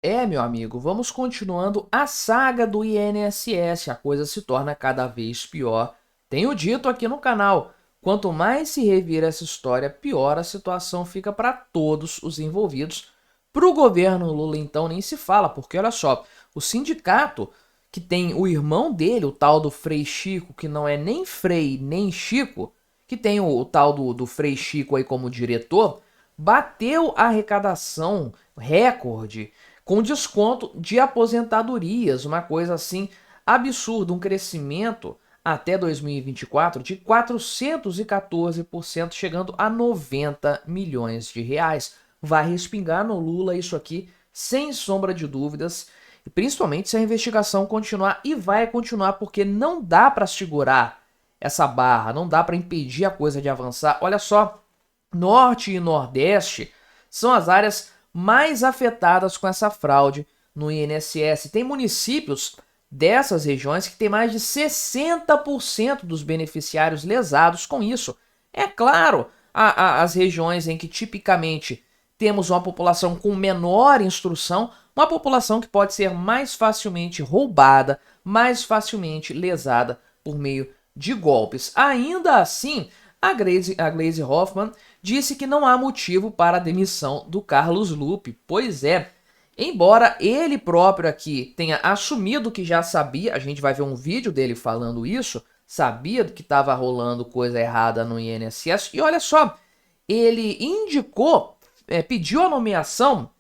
Meu amigo, vamos continuando a saga do INSS. A coisa se torna cada vez pior. Tenho dito aqui no canal, quanto mais se revira essa história, pior a situação fica para todos os envolvidos. Para o governo Lula, então, nem se fala, porque olha só, o sindicato que tem o irmão dele, o tal do Frei Chico, que não é nem Frei nem Chico, que tem o tal do Frei Chico aí como diretor, bateu a arrecadação recorde com desconto de aposentadorias, uma coisa assim absurda, um crescimento até 2024 de 414%, chegando a 90 milhões de reais. Vai respingar no Lula isso aqui, sem sombra de dúvidas, e principalmente se a investigação continuar, e vai continuar, porque não dá para segurar essa barra, não dá para impedir a coisa de avançar. Olha só, Norte e Nordeste são as áreas mais afetadas com essa fraude no INSS. Tem municípios dessas regiões que tem mais de 60% dos beneficiários lesados com isso. É claro, as regiões em que tipicamente temos uma população com menor instrução, uma população que pode ser mais facilmente roubada, mais facilmente lesada por meio de golpes. Ainda assim, a Gleisi Hoffmann disse que não há motivo para a demissão do Carlos Lupe. Pois é, embora ele próprio aqui tenha assumido que já sabia, a gente vai ver um vídeo dele falando isso, sabia que estava rolando coisa errada no INSS, e olha só, ele indicou, pediu a nomeação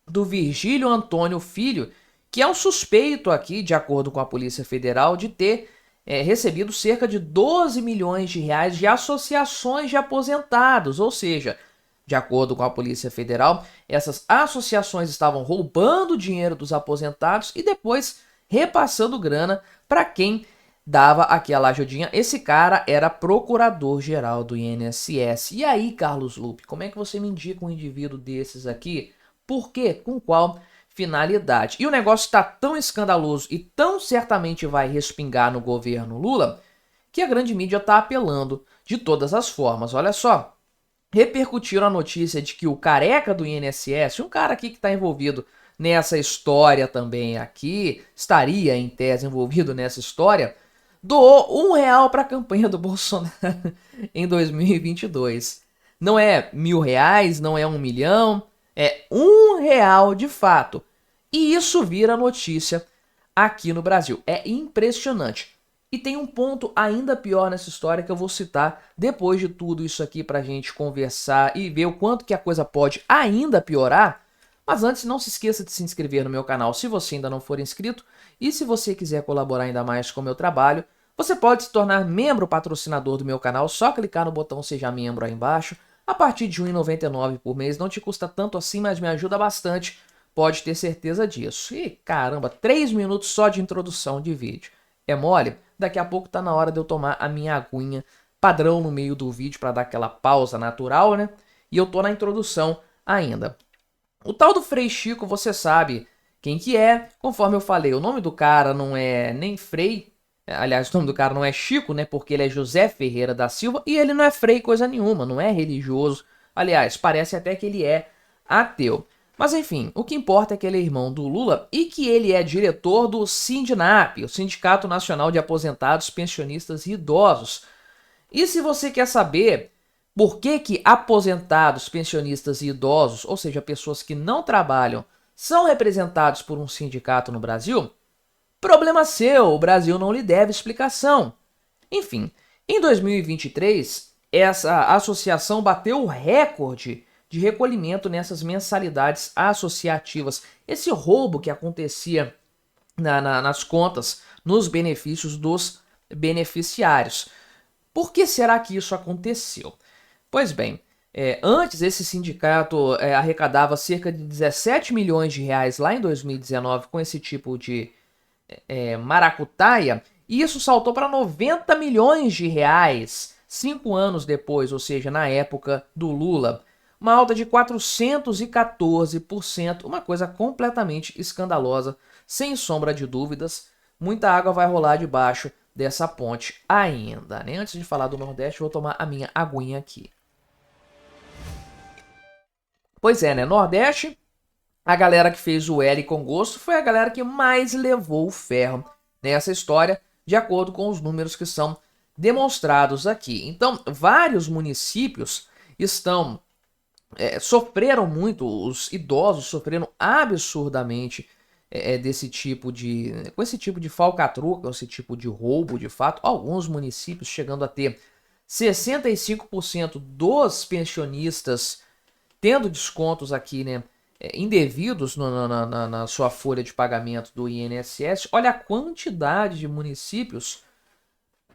do Virgílio Antônio Filho, que é um suspeito aqui, de acordo com a Polícia Federal, de ter recebido cerca de 12 milhões de reais de associações de aposentados, ou seja, de acordo com a Polícia Federal, essas associações estavam roubando o dinheiro dos aposentados e depois repassando grana para quem dava aquela ajudinha. Esse cara era procurador-geral do INSS. E aí, Carlos Lupe, como é que você me indica um indivíduo desses aqui? Por quê? Com qual finalidade? E o negócio está tão escandaloso e tão certamente vai respingar no governo Lula que a grande mídia está apelando de todas as formas. Olha só, repercutiram a notícia de que o careca do INSS, um cara aqui que está envolvido nessa história também aqui, estaria em tese envolvido nessa história, doou R$ 1 para a campanha do Bolsonaro em 2022. Não é R$ 1.000, não é 1 milhão, é R$ 1 de fato. E isso vira notícia aqui no Brasil. É impressionante. E tem um ponto ainda pior nessa história que eu vou citar depois de tudo isso aqui pra gente conversar e ver o quanto que a coisa pode ainda piorar. Mas antes, não se esqueça de se inscrever no meu canal se você ainda não for inscrito. E se você quiser colaborar ainda mais com o meu trabalho, você pode se tornar membro patrocinador do meu canal, só clicar no botão Seja Membro aí embaixo. A partir de R$ 1,99 por mês, não te custa tanto assim, mas me ajuda bastante. Pode ter certeza disso. E caramba, 3 minutos só de introdução de vídeo. É mole? Daqui a pouco tá na hora de eu tomar a minha aguinha padrão no meio do vídeo para dar aquela pausa natural, né? E eu tô na introdução ainda. O tal do Frei Chico, você sabe quem que é. Conforme eu falei, o nome do cara não é nem Frei. Aliás, o nome do cara não é Chico, né? Porque ele é José Ferreira da Silva e ele não é Frei coisa nenhuma, não é religioso. Aliás, parece até que ele é ateu. Mas enfim, o que importa é que ele é irmão do Lula e que ele é diretor do Sindinap, o Sindicato Nacional de Aposentados, Pensionistas e Idosos. E se você quer saber por que aposentados, pensionistas e idosos, ou seja, pessoas que não trabalham, são representados por um sindicato no Brasil, problema seu, o Brasil não lhe deve explicação. Enfim, em 2023, essa associação bateu o recorde de recolhimento nessas mensalidades associativas. Esse roubo que acontecia nas contas, nos benefícios dos beneficiários. Por que será que isso aconteceu? Pois bem, antes esse sindicato arrecadava cerca de 17 milhões de reais lá em 2019 com esse tipo de maracutaia, e isso saltou para 90 milhões de reais 5 anos depois, ou seja, na época do Lula. Uma alta de 414%, uma coisa completamente escandalosa, sem sombra de dúvidas. Muita água vai rolar debaixo dessa ponte ainda, né? Antes de falar do Nordeste, vou tomar a minha aguinha aqui. Pois é, né? Nordeste, A galera que fez o L com gosto foi a galera que mais levou o ferro nessa história, de acordo com os números que são demonstrados aqui. Então, vários municípios sofreram muito, os idosos sofreram absurdamente com esse tipo de falcatrua, esse tipo de roubo, de fato. Alguns municípios chegando a ter 65% dos pensionistas tendo descontos aqui, né, indevidos na sua folha de pagamento do INSS. Olha a quantidade de municípios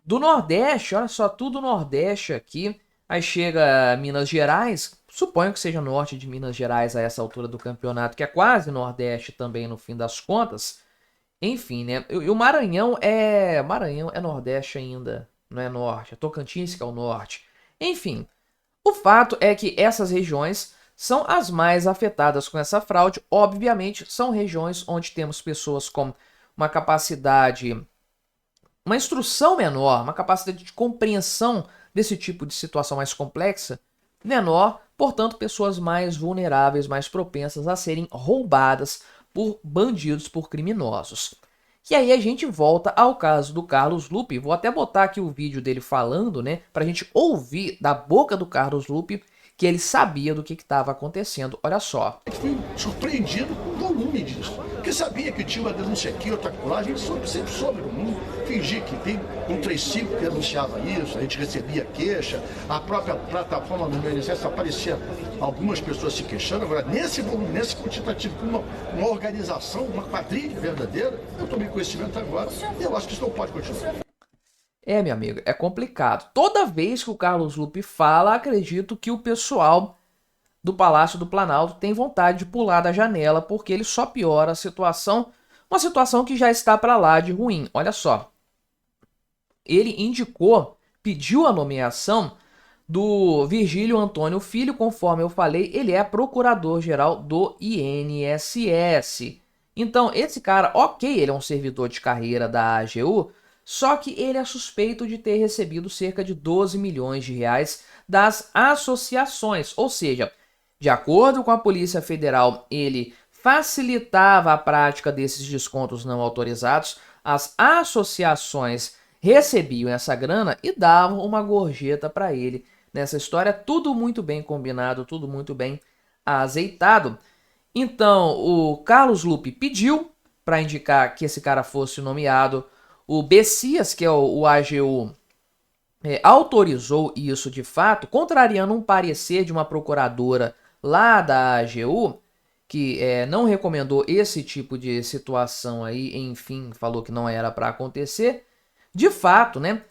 do Nordeste, olha só, tudo Nordeste aqui. Aí chega Minas Gerais, suponho que seja norte de Minas Gerais a essa altura do campeonato, que é quase Nordeste também no fim das contas. Enfim, né? E o Maranhão é Nordeste ainda, não é Norte. É Tocantins que é o Norte. Enfim, o fato é que essas regiões são as mais afetadas com essa fraude. Obviamente, são regiões onde temos pessoas com uma capacidade, uma instrução menor, uma capacidade de compreensão desse tipo de situação mais complexa menor, portanto, pessoas mais vulneráveis, mais propensas a serem roubadas por bandidos, por criminosos. E aí a gente volta ao caso do Carlos Lupe. Vou até botar aqui o vídeo dele falando, né, pra gente ouvir da boca do Carlos Lupe que ele sabia do que estava acontecendo. Olha só. Fui surpreendido com o volume disso. Porque sabia que tinha uma denúncia aqui, outra lá, a gente sempre soube no mundo, fingia que tem um 35 que anunciava isso, a gente recebia queixa, a própria plataforma do INSS aparecia algumas pessoas se queixando. Agora, nesse volume, nesse quantitativo, com uma organização, uma quadrilha verdadeira, eu tomei conhecimento agora e eu acho que isso não pode continuar. Meu amigo, é complicado. Toda vez que o Carlos Lupe fala, acredito que o pessoal do Palácio do Planalto tem vontade de pular da janela, porque ele só piora a situação, uma situação que já está para lá de ruim. Olha só, ele pediu a nomeação do Virgílio Antônio Filho, conforme eu falei, ele é procurador-geral do INSS. Então, esse cara, ok, ele é um servidor de carreira da AGU, só que ele é suspeito de ter recebido cerca de 12 milhões de reais das associações. Ou seja, de acordo com a Polícia Federal, ele facilitava a prática desses descontos não autorizados. As associações recebiam essa grana e davam uma gorjeta para ele. Nessa história, tudo muito bem combinado, tudo muito bem azeitado. Então, o Carlos Lupe pediu para indicar que esse cara fosse nomeado. O Bessias, que é o AGU, autorizou isso de fato, contrariando um parecer de uma procuradora lá da AGU, que não recomendou esse tipo de situação aí, enfim, falou que não era para acontecer. De fato, né,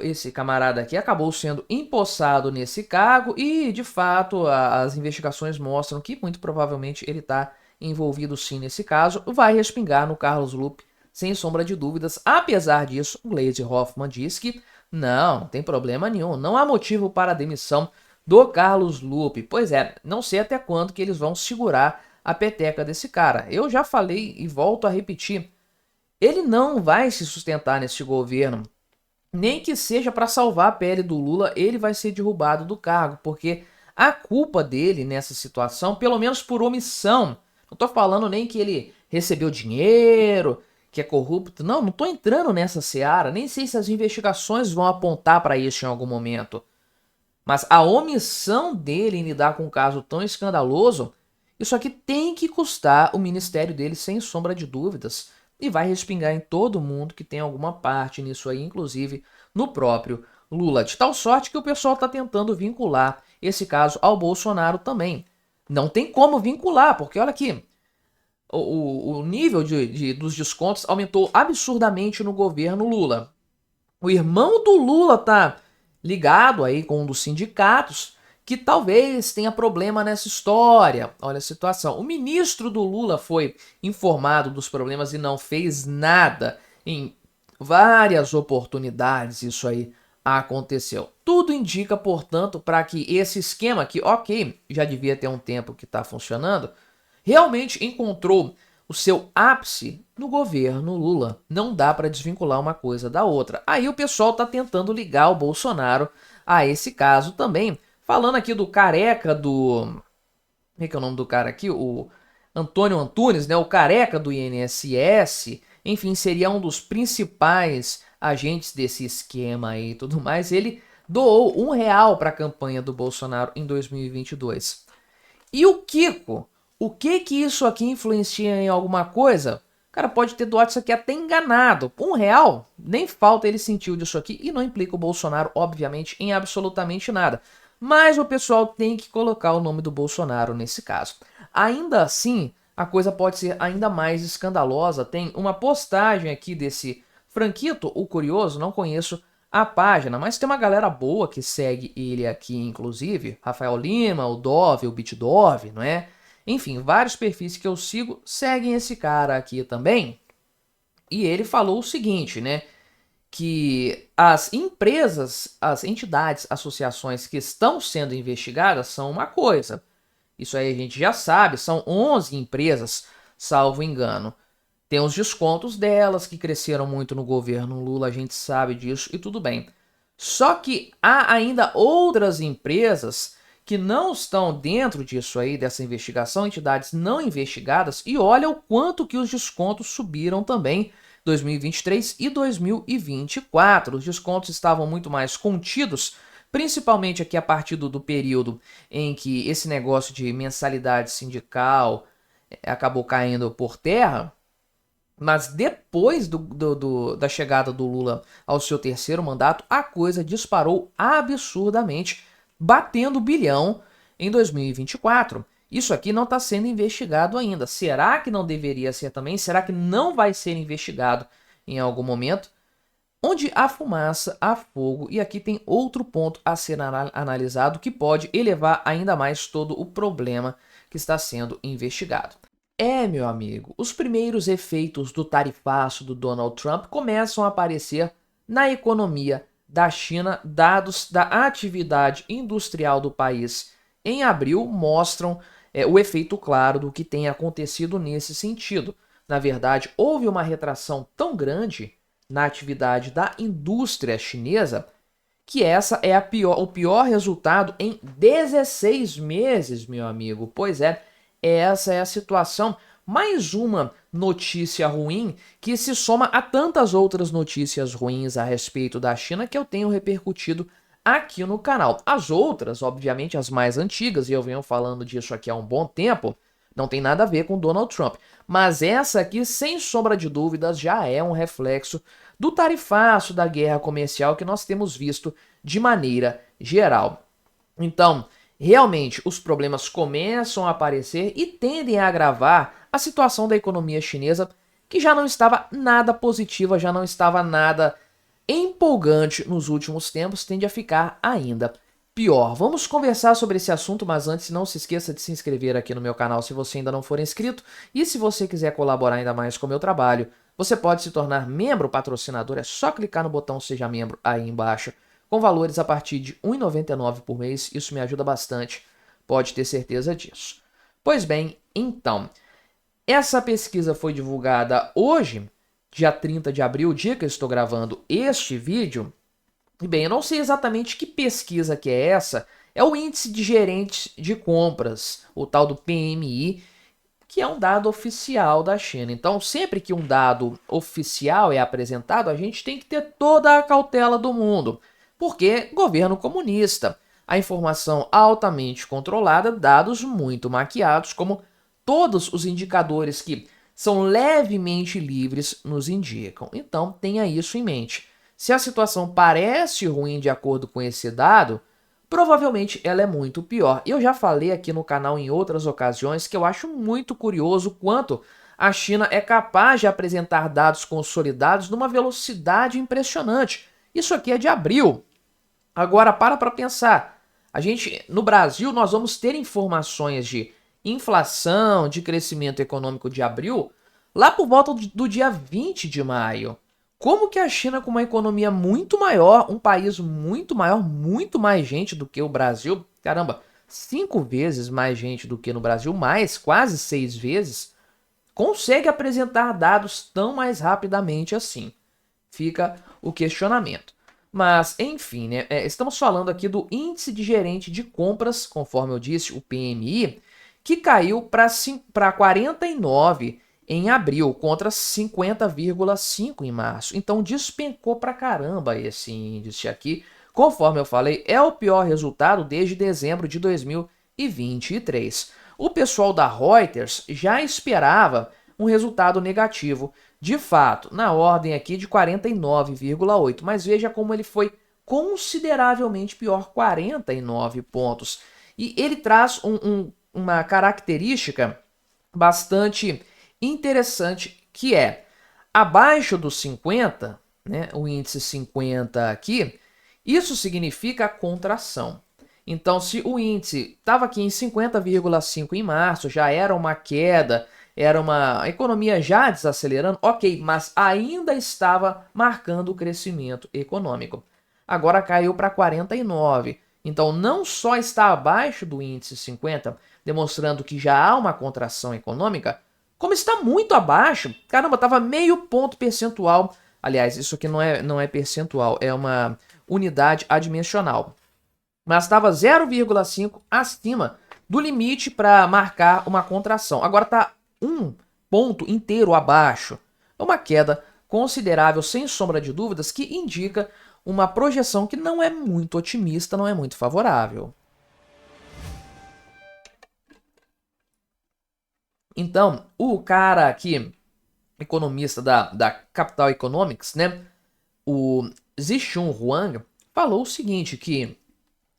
esse camarada aqui acabou sendo empossado nesse cargo e, de fato, as investigações mostram que muito provavelmente ele está envolvido sim nesse caso. Vai respingar no Carlos Lupe, sem sombra de dúvidas. Apesar disso, o Gleisi Hoffmann diz que não tem problema nenhum, não há motivo para a demissão do Carlos Lupe. Pois é, não sei até quando que eles vão segurar a peteca desse cara. Eu já falei e volto a repetir, ele não vai se sustentar nesse governo, nem que seja para salvar a pele do Lula, ele vai ser derrubado do cargo, porque a culpa dele nessa situação, pelo menos por omissão, não tô falando nem que ele recebeu dinheiro, que é corrupto, não tô entrando nessa seara, nem sei se as investigações vão apontar para isso em algum momento. Mas a omissão dele em lidar com um caso tão escandaloso, isso aqui tem que custar o ministério dele sem sombra de dúvidas. E vai respingar em todo mundo que tem alguma parte nisso aí, inclusive no próprio Lula. De tal sorte que o pessoal está tentando vincular esse caso ao Bolsonaro também. Não tem como vincular, porque olha aqui, o nível dos descontos aumentou absurdamente no governo Lula. O irmão do Lula tá ligado aí com um dos sindicatos que talvez tenha problema nessa história. Olha a situação. O ministro do Lula foi informado dos problemas e não fez nada. Em várias oportunidades isso aí aconteceu. Tudo indica, portanto, para que esse esquema que, ok, já devia ter um tempo que está funcionando, realmente encontrou o seu ápice no governo Lula. Não dá para desvincular uma coisa da outra. Aí o pessoal está tentando ligar o Bolsonaro a esse caso também. Falando aqui do careca do que é o nome do cara aqui? O Antônio Antunes, né? O careca do INSS, enfim, seria um dos principais agentes desse esquema aí e tudo mais. Ele doou R$ 1 para a campanha do Bolsonaro em 2022. E o Kiko? O que isso aqui influencia em alguma coisa? O cara pode ter doado isso aqui até enganado. R$ 1, nem falta ele sentiu disso aqui e não implica o Bolsonaro, obviamente, em absolutamente nada. Mas o pessoal tem que colocar o nome do Bolsonaro nesse caso. Ainda assim, a coisa pode ser ainda mais escandalosa. Tem uma postagem aqui desse Franquito, o Curioso, não conheço a página, mas tem uma galera boa que segue ele aqui, inclusive. Rafael Lima, o Dove, o BitDove, não é? Enfim, vários perfis que eu sigo seguem esse cara aqui também. E ele falou o seguinte, né? Que as empresas, as entidades, associações que estão sendo investigadas são uma coisa. Isso aí a gente já sabe, são 11 empresas, salvo engano. Tem os descontos delas que cresceram muito no governo Lula, a gente sabe disso e tudo bem. Só que há ainda outras empresas que não estão dentro disso aí, dessa investigação, entidades não investigadas, e olha o quanto que os descontos subiram também 2023 e 2024. Os descontos estavam muito mais contidos, principalmente aqui a partir do período em que esse negócio de mensalidade sindical acabou caindo por terra. Mas depois da chegada do Lula ao seu terceiro mandato, a coisa disparou absurdamente, batendo bilhão em 2024. Isso aqui não está sendo investigado ainda. Será que não deveria ser também? Será que não vai ser investigado em algum momento? Onde há fumaça, há fogo. E aqui tem outro ponto a ser analisado que pode elevar ainda mais todo o problema que está sendo investigado. Meu amigo, os primeiros efeitos do tarifaço do Donald Trump começam a aparecer na economia da China. Dados da atividade industrial do país em abril mostram o efeito claro do que tem acontecido nesse sentido. Na verdade, houve uma retração tão grande na atividade da indústria chinesa que essa é o pior resultado em 16 meses, meu amigo. Pois é, essa é a situação. Mais uma notícia ruim que se soma a tantas outras notícias ruins a respeito da China que eu tenho repercutido aqui no canal. As outras, obviamente as mais antigas, e eu venho falando disso aqui há um bom tempo, não tem nada a ver com Donald Trump. Mas essa aqui, sem sombra de dúvidas, já é um reflexo do tarifaço da guerra comercial que nós temos visto de maneira geral. Então, realmente, os problemas começam a aparecer e tendem a agravar a situação da economia chinesa, que já não estava nada positiva, já não estava nada empolgante nos últimos tempos, tende a ficar ainda pior. Vamos conversar sobre esse assunto, mas antes não se esqueça de se inscrever aqui no meu canal se você ainda não for inscrito. E se você quiser colaborar ainda mais com o meu trabalho, você pode se tornar membro patrocinador, é só clicar no botão Seja Membro aí embaixo, com valores a partir de R$ 1,99 por mês, isso me ajuda bastante, pode ter certeza disso. Pois bem, então, essa pesquisa foi divulgada hoje, dia 30 de abril, dia que eu estou gravando este vídeo. E bem, eu não sei exatamente que pesquisa que é essa, é o Índice de Gerentes de Compras, o tal do PMI, que é um dado oficial da China. Então, sempre que um dado oficial é apresentado, a gente tem que ter toda a cautela do mundo, porque governo comunista, a informação altamente controlada, dados muito maquiados, como todos os indicadores que são levemente livres nos indicam. Então, tenha isso em mente. Se a situação parece ruim de acordo com esse dado, provavelmente ela é muito pior. Eu já falei aqui no canal em outras ocasiões que eu acho muito curioso quanto a China é capaz de apresentar dados consolidados numa velocidade impressionante. Isso aqui é de abril. Agora para pensar. A gente, no Brasil, nós vamos ter informações de inflação, de crescimento econômico de abril, lá por volta do dia 20 de maio. Como que a China, com uma economia muito maior, um país muito maior, muito mais gente do que o Brasil, caramba, 5 vezes mais gente do que no Brasil, mais quase 6 vezes, consegue apresentar dados tão mais rapidamente assim? Fica o questionamento. Mas, enfim, né, estamos falando aqui do Índice de Gerente de Compras, conforme eu disse, o PMI, que caiu para 49 em abril, contra 50,5 em março. Então despencou pra caramba esse índice aqui. Conforme eu falei, é o pior resultado desde dezembro de 2023. O pessoal da Reuters já esperava um resultado negativo, de fato, na ordem aqui de 49,8, mas veja como ele foi consideravelmente pior, 49 pontos. E ele traz uma característica bastante interessante, que é abaixo dos 50, né, o índice 50 aqui, isso significa contração. Então, se o índice estava aqui em 50,5 em março, já era uma queda, era uma economia já desacelerando, ok, mas ainda estava marcando o crescimento econômico. Agora caiu para 49. Então, não só está abaixo do índice 50, demonstrando que já há uma contração econômica, como está muito abaixo. Caramba, estava meio ponto percentual. Aliás, isso aqui não é percentual, é uma unidade adimensional. Mas estava 0,5 acima do limite para marcar uma contração. Agora está um ponto inteiro abaixo. É uma queda considerável, sem sombra de dúvidas, que indica uma projeção que não é muito otimista, não é muito favorável. Então, o cara aqui, economista da Capital Economics, né, o Zhichun Huang, falou o seguinte, que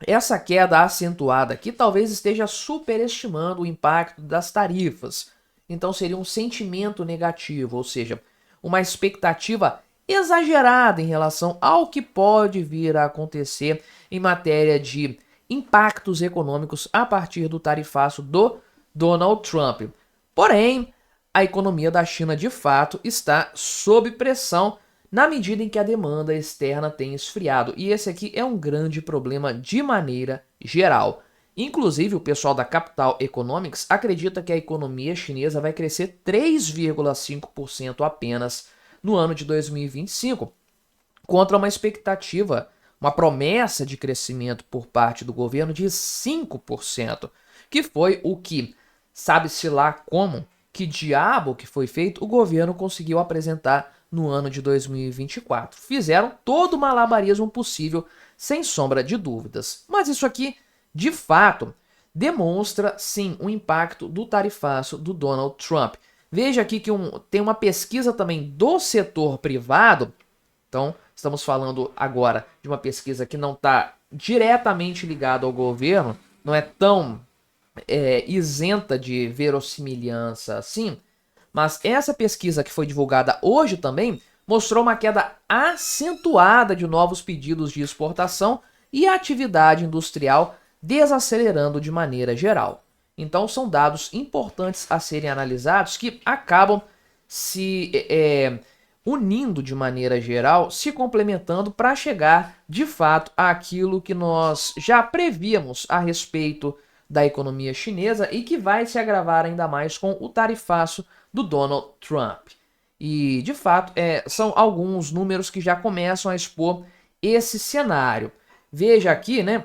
essa queda acentuada aqui talvez esteja superestimando o impacto das tarifas. Então seria um sentimento negativo, ou seja, uma expectativa exagerada em relação ao que pode vir a acontecer em matéria de impactos econômicos a partir do tarifaço do Donald Trump. Porém, a economia da China de fato está sob pressão na medida em que a demanda externa tem esfriado. E esse aqui é um grande problema de maneira geral. Inclusive, o pessoal da Capital Economics acredita que a economia chinesa vai crescer 3,5% apenas no ano de 2025, contra uma expectativa, uma promessa de crescimento por parte do governo de 5%, que foi o que, sabe-se lá como, que diabo que foi feito, o governo conseguiu apresentar no ano de 2024. Fizeram todo o malabarismo possível, sem sombra de dúvidas. Mas isso aqui, de fato, demonstra, sim, o impacto do tarifaço do Donald Trump. Veja aqui que tem uma pesquisa também do setor privado. Então, estamos falando agora de uma pesquisa que não está diretamente ligada ao governo, não é tão isenta de verossimilhança assim, mas essa pesquisa que foi divulgada hoje também mostrou uma queda acentuada de novos pedidos de exportação e a atividade industrial desacelerando de maneira geral. Então são dados importantes a serem analisados que acabam se unindo de maneira geral, se complementando para chegar de fato àquilo que nós já prevíamos a respeito da economia chinesa e que vai se agravar ainda mais com o tarifaço do Donald Trump. E, de fato, são alguns números que já começam a expor esse cenário. Veja aqui, né,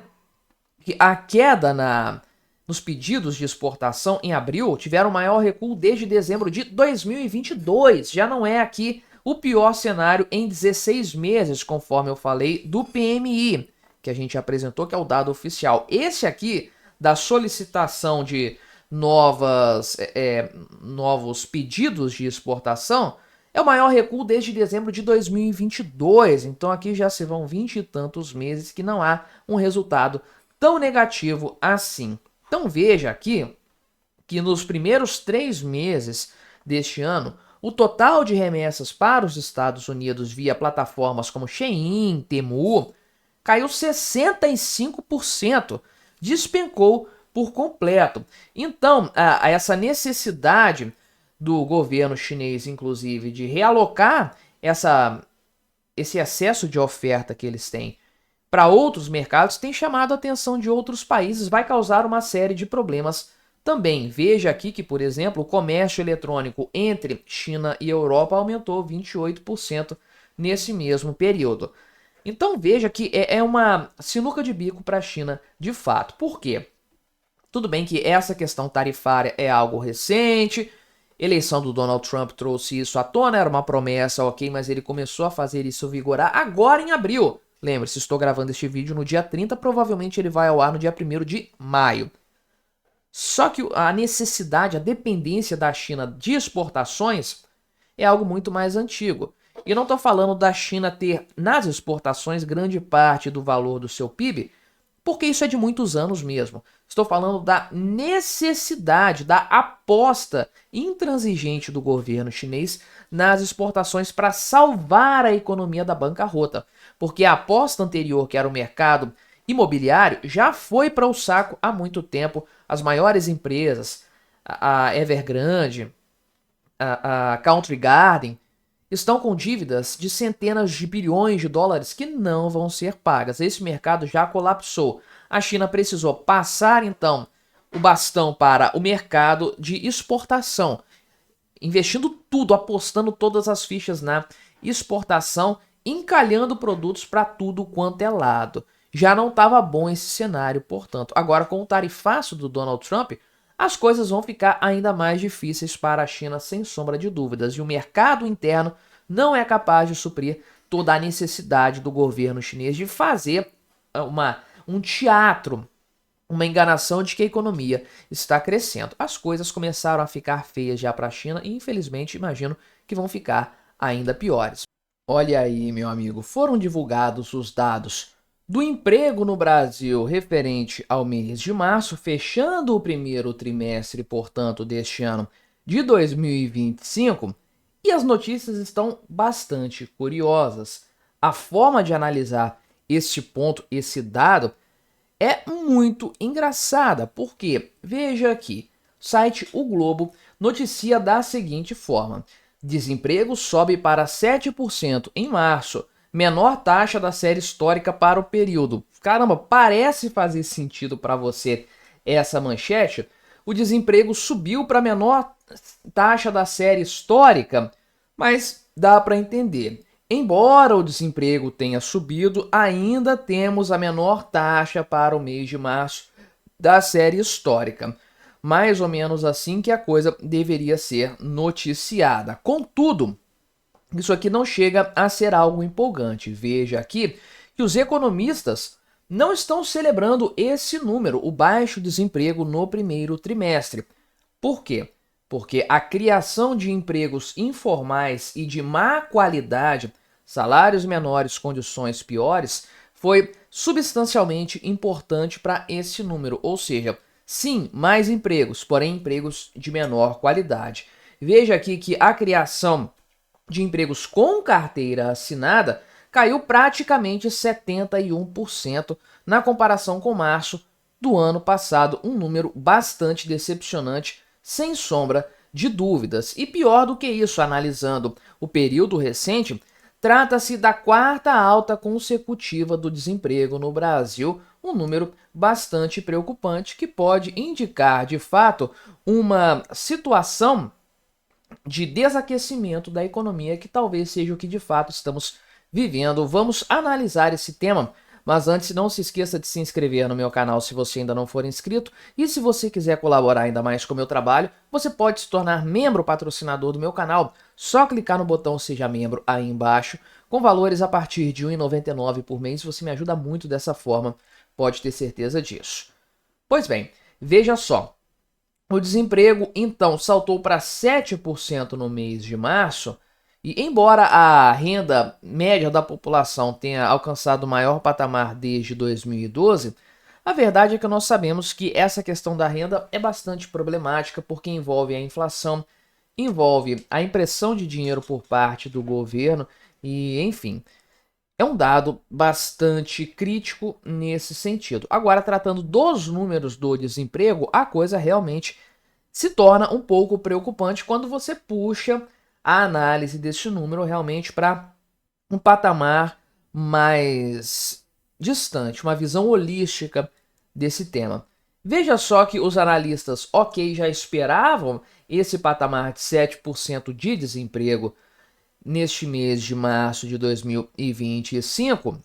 que a queda nos pedidos de exportação em abril tiveram maior recuo desde dezembro de 2022. Já não é aqui o pior cenário em 16 meses, conforme eu falei, do PMI, que a gente apresentou, que é o dado oficial. Esse aqui, da solicitação de novos pedidos de exportação, é o maior recuo desde dezembro de 2022. Então aqui já se vão 20 e tantos meses que não há um resultado tão negativo assim. Então veja aqui que nos primeiros 3 meses deste ano, o total de remessas para os Estados Unidos via plataformas como Shein, Temu, caiu 65%, despencou por completo. Então, essa necessidade do governo chinês, inclusive, de realocar esse excesso de oferta que eles têm para outros mercados, tem chamado a atenção de outros países, vai causar uma série de problemas também. Veja aqui que, por exemplo, o comércio eletrônico entre China e Europa aumentou 28% nesse mesmo período. Então veja que é uma sinuca de bico para a China de fato. Por quê? Tudo bem que essa questão tarifária é algo recente, eleição do Donald Trump trouxe isso à tona, era uma promessa, ok, mas ele começou a fazer isso vigorar agora em abril. Lembre-se, estou gravando este vídeo no dia 30, provavelmente ele vai ao ar no dia 1º de maio. Só que a necessidade, a dependência da China de exportações é algo muito mais antigo. E eu não estou falando da China ter nas exportações grande parte do valor do seu PIB, porque isso é de muitos anos mesmo. Estou falando da necessidade, da aposta intransigente do governo chinês nas exportações para salvar a economia da bancarrota. Porque a aposta anterior, que era o mercado imobiliário, já foi para o saco há muito tempo. As maiores empresas, a Evergrande, a Country Garden, estão com dívidas de centenas de bilhões de dólares que não vão ser pagas. Esse mercado já colapsou. A China precisou passar, então, o bastão para o mercado de exportação, investindo tudo, apostando todas as fichas na exportação, encalhando produtos para tudo quanto é lado. Já não estava bom esse cenário, portanto. Agora, com o tarifaço do Donald Trump, as coisas vão ficar ainda mais difíceis para a China, sem sombra de dúvidas. E o mercado interno não é capaz de suprir toda a necessidade do governo chinês de fazer um teatro, uma enganação de que a economia está crescendo. As coisas começaram a ficar feias já para a China e, infelizmente, imagino que vão ficar ainda piores. Olha aí, meu amigo, foram divulgados os dados do emprego no Brasil referente ao mês de março, fechando o primeiro trimestre, portanto, deste ano de 2025, e as notícias estão bastante curiosas. A forma de analisar este ponto, esse dado, é muito engraçada, porque, veja aqui, o site O Globo noticia da seguinte forma: desemprego sobe para 7% em março, menor taxa da série histórica para o período. Caramba, parece fazer sentido para você essa manchete? O desemprego subiu para a menor taxa da série histórica, mas dá para entender. Embora o desemprego tenha subido, ainda temos a menor taxa para o mês de março da série histórica. Mais ou menos assim que a coisa deveria ser noticiada. Contudo, isso aqui não chega a ser algo empolgante. Veja aqui que os economistas não estão celebrando esse número, o baixo desemprego no primeiro trimestre. Por quê? Porque a criação de empregos informais e de má qualidade, salários menores, condições piores, foi substancialmente importante para esse número. Ou seja, sim, mais empregos, porém empregos de menor qualidade. Veja aqui que a criação de empregos com carteira assinada caiu praticamente 71% na comparação com março do ano passado, um número bastante decepcionante, sem sombra de dúvidas. E pior do que isso, analisando o período recente, trata-se da quarta alta consecutiva do desemprego no Brasil, um número bastante preocupante que pode indicar, de fato, uma situação de desaquecimento da economia, que talvez seja o que de fato estamos vivendo. Vamos analisar esse tema, mas antes não se esqueça de se inscrever no meu canal se você ainda não for inscrito, e se você quiser colaborar ainda mais com o meu trabalho, você pode se tornar membro patrocinador do meu canal, só clicar no botão Seja Membro aí embaixo, com valores a partir de R$ 1,99 por mês. Você me ajuda muito dessa forma, pode ter certeza disso. Pois bem, veja só. O desemprego, então, saltou para 7% no mês de março, e embora a renda média da população tenha alcançado o maior patamar desde 2012, a verdade é que nós sabemos que essa questão da renda é bastante problemática, porque envolve a inflação, envolve a impressão de dinheiro por parte do governo e, enfim, é um dado bastante crítico nesse sentido. Agora, tratando dos números do desemprego, a coisa realmente se torna um pouco preocupante quando você puxa a análise desse número realmente para um patamar mais distante, uma visão holística desse tema. Veja só que os analistas, ok, já esperavam esse patamar de 7% de desemprego neste mês de março de 2025,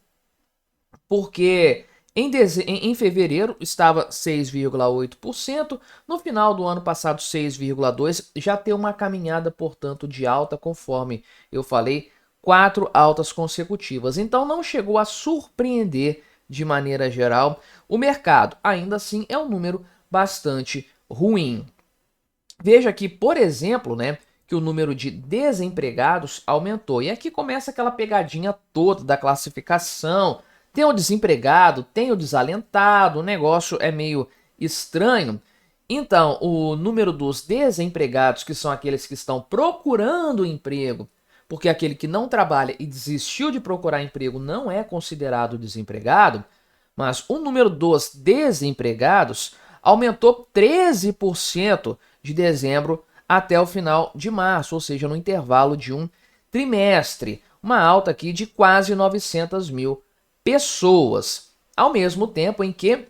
porque Em fevereiro estava 6,8%, no final do ano passado 6,2%, já tem uma caminhada, portanto, de alta, conforme eu falei, 4 altas consecutivas. Então não chegou a surpreender de maneira geral o mercado. Ainda assim é um número bastante ruim. Veja aqui, por exemplo, né, que o número de desempregados aumentou. E aqui começa aquela pegadinha toda da classificação. Tem o desempregado, tem o desalentado, o negócio é meio estranho. Então, o número dos desempregados, que são aqueles que estão procurando emprego, porque aquele que não trabalha e desistiu de procurar emprego não é considerado desempregado, mas o número dos desempregados aumentou 13% de dezembro até o final de março, ou seja, no intervalo de um trimestre. Uma alta aqui de quase 900 mil pessoas, ao mesmo tempo em que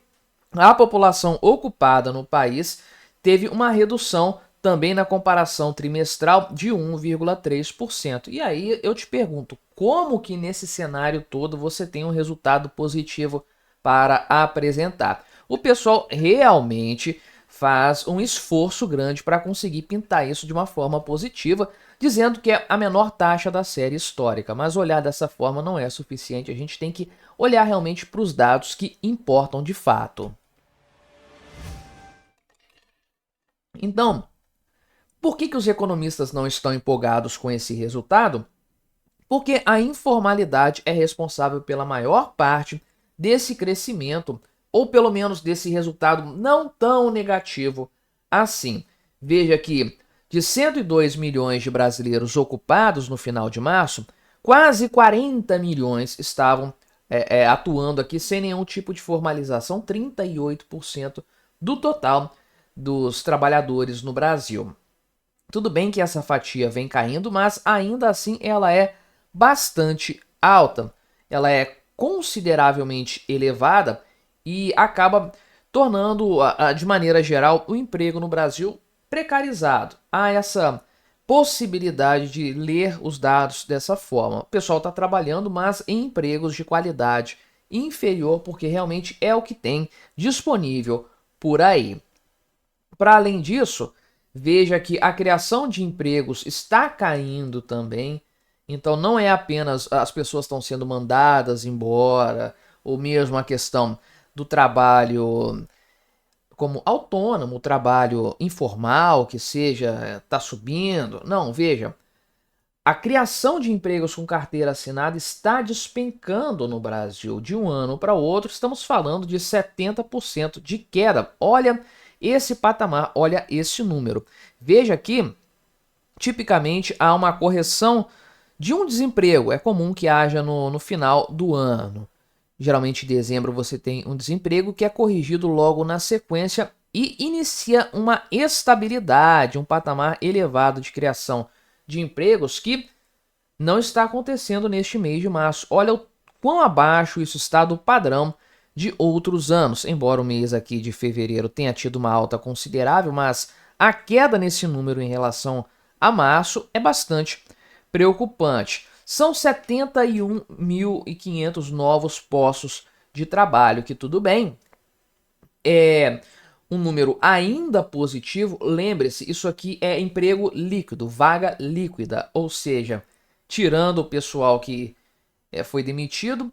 a população ocupada no país teve uma redução também na comparação trimestral de 1,3%. E aí eu te pergunto, como que nesse cenário todo você tem um resultado positivo para apresentar? O pessoal realmente faz um esforço grande para conseguir pintar isso de uma forma positiva, dizendo que é a menor taxa da série histórica. Mas olhar dessa forma não é suficiente, a gente tem que olhar realmente para os dados que importam de fato. Então, por que os economistas não estão empolgados com esse resultado? Porque a informalidade é responsável pela maior parte desse crescimento, ou pelo menos desse resultado não tão negativo assim. Veja que de 102 milhões de brasileiros ocupados no final de março, quase 40 milhões estavam atuando aqui sem nenhum tipo de formalização, 38% do total dos trabalhadores no Brasil. Tudo bem que essa fatia vem caindo, mas ainda assim ela é bastante alta. Ela é consideravelmente elevada e acaba tornando, de maneira geral, o emprego no Brasil precarizado. Há essa possibilidade de ler os dados dessa forma. O pessoal está trabalhando, mas em empregos de qualidade inferior, porque realmente é o que tem disponível por aí. Para além disso, veja que a criação de empregos está caindo também. Então não é apenas as pessoas estão sendo mandadas embora, ou mesmo a questão do trabalho como autônomo, o trabalho informal, que seja, está subindo. Não, veja, a criação de empregos com carteira assinada está despencando no Brasil. De um ano para o outro, estamos falando de 70% de queda. Olha esse patamar, olha esse número. Veja aqui, tipicamente há uma correção de um desemprego. É comum que haja no final do ano. Geralmente em dezembro você tem um desemprego que é corrigido logo na sequência e inicia uma estabilidade, um patamar elevado de criação de empregos que não está acontecendo neste mês de março. Olha o quão abaixo isso está do padrão de outros anos. Embora o mês aqui de fevereiro tenha tido uma alta considerável, mas a queda nesse número em relação a março é bastante preocupante. São 71.500 novos postos de trabalho, que tudo bem, é um número ainda positivo. Lembre-se, isso aqui é emprego líquido, vaga líquida, ou seja, tirando o pessoal que foi demitido,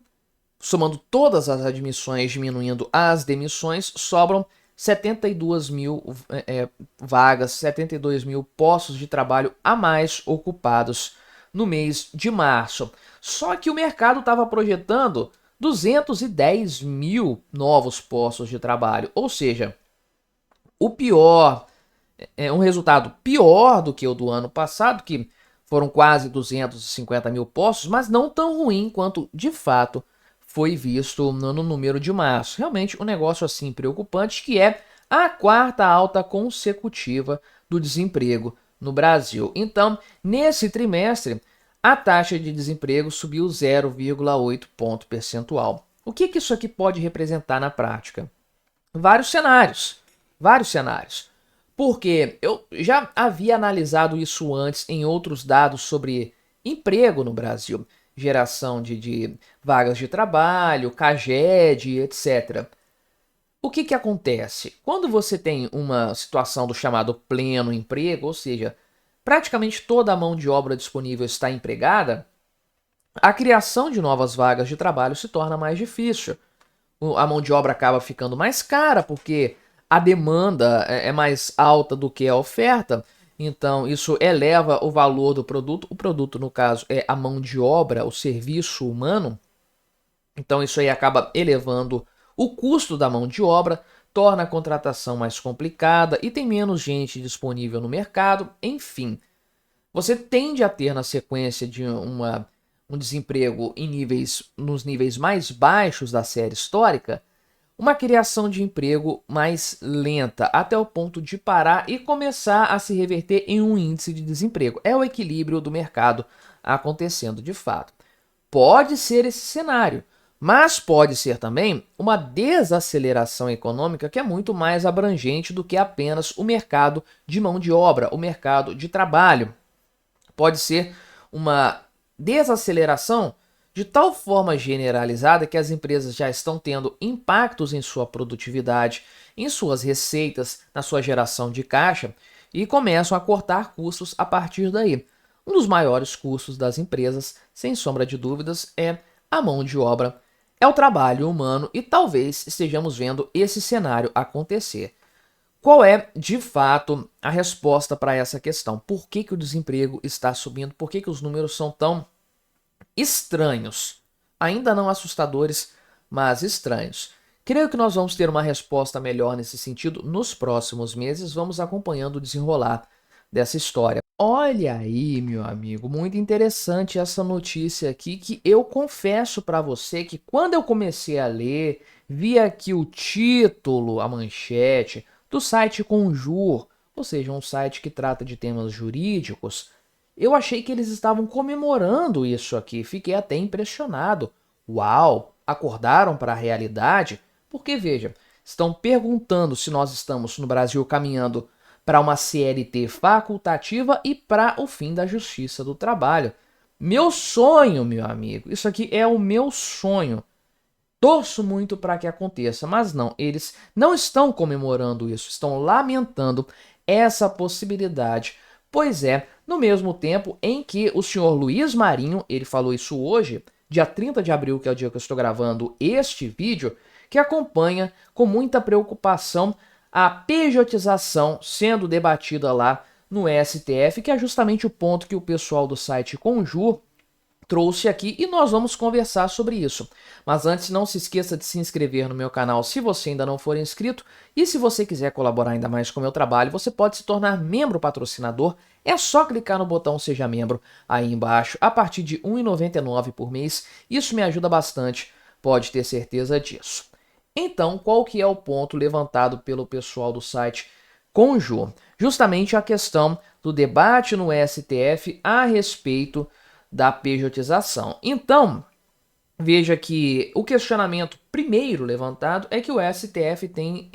somando todas as admissões, diminuindo as demissões, sobram 72 mil vagas, 72 mil postos de trabalho a mais ocupados no mês de março. Só que o mercado estava projetando 210 mil novos postos de trabalho, ou seja, o pior, um resultado pior do que o do ano passado, que foram quase 250 mil postos, mas não tão ruim quanto de fato foi visto no número de março. Realmente um negócio assim preocupante, que é a quarta alta consecutiva do desemprego no Brasil. Então, nesse trimestre, a taxa de desemprego subiu 0,8 ponto percentual. O que isso aqui pode representar na prática? Vários cenários. Porque eu já havia analisado isso antes em outros dados sobre emprego no Brasil. geração de vagas de trabalho, CAGED, etc. O que acontece? Quando você tem uma situação do chamado pleno emprego, ou seja, praticamente toda a mão de obra disponível está empregada, a criação de novas vagas de trabalho se torna mais difícil. A mão de obra acaba ficando mais cara porque a demanda é mais alta do que a oferta, então isso eleva o valor do produto. O produto, no caso, é a mão de obra, o serviço humano. Então isso aí acaba elevando o custo da mão de obra, torna a contratação mais complicada e tem menos gente disponível no mercado. Enfim, você tende a ter na sequência de um desemprego nos níveis mais baixos da série histórica, uma criação de emprego mais lenta, até o ponto de parar e começar a se reverter em um índice de desemprego. É o equilíbrio do mercado acontecendo de fato. Pode ser esse cenário, mas pode ser também uma desaceleração econômica que é muito mais abrangente do que apenas o mercado de mão de obra, o mercado de trabalho. Pode ser uma desaceleração de tal forma generalizada que as empresas já estão tendo impactos em sua produtividade, em suas receitas, na sua geração de caixa e começam a cortar custos a partir daí. Um dos maiores custos das empresas, sem sombra de dúvidas, é a mão de obra, é o trabalho humano e talvez estejamos vendo esse cenário acontecer. Qual é, de fato, a resposta para essa questão? Por que o desemprego está subindo? Por que os números são tão estranhos? Ainda não assustadores, mas estranhos. Creio que nós vamos ter uma resposta melhor nesse sentido nos próximos meses. Vamos acompanhando o desenrolar dessa história. Olha aí, meu amigo, muito interessante essa notícia aqui, que eu confesso para você que quando eu comecei a ler, vi aqui o título, a manchete do site Conjur, ou seja, um site que trata de temas jurídicos, eu achei que eles estavam comemorando isso aqui, fiquei até impressionado. Uau, acordaram para a realidade? Porque veja, estão perguntando se nós estamos no Brasil caminhando para uma CLT facultativa e para o fim da Justiça do Trabalho. Meu sonho, meu amigo, isso aqui é o meu sonho. Torço muito para que aconteça, mas não, eles não estão comemorando isso, estão lamentando essa possibilidade. Pois é, no mesmo tempo em que o senhor Luiz Marinho, ele falou isso hoje, dia 30 de abril, que é o dia que eu estou gravando este vídeo, que acompanha com muita preocupação a pejotização sendo debatida lá no STF, que é justamente o ponto que o pessoal do site Conjur trouxe aqui e nós vamos conversar sobre isso. Mas antes, não se esqueça de se inscrever no meu canal se você ainda não for inscrito e se você quiser colaborar ainda mais com o meu trabalho, você pode se tornar membro patrocinador. É só clicar no botão Seja Membro aí embaixo a partir de R$ 1,99 por mês. Isso me ajuda bastante, pode ter certeza disso. Então, qual que é o ponto levantado pelo pessoal do site Conjur? Justamente a questão do debate no STF a respeito da pejotização. Então, veja que o questionamento primeiro levantado é que o STF tem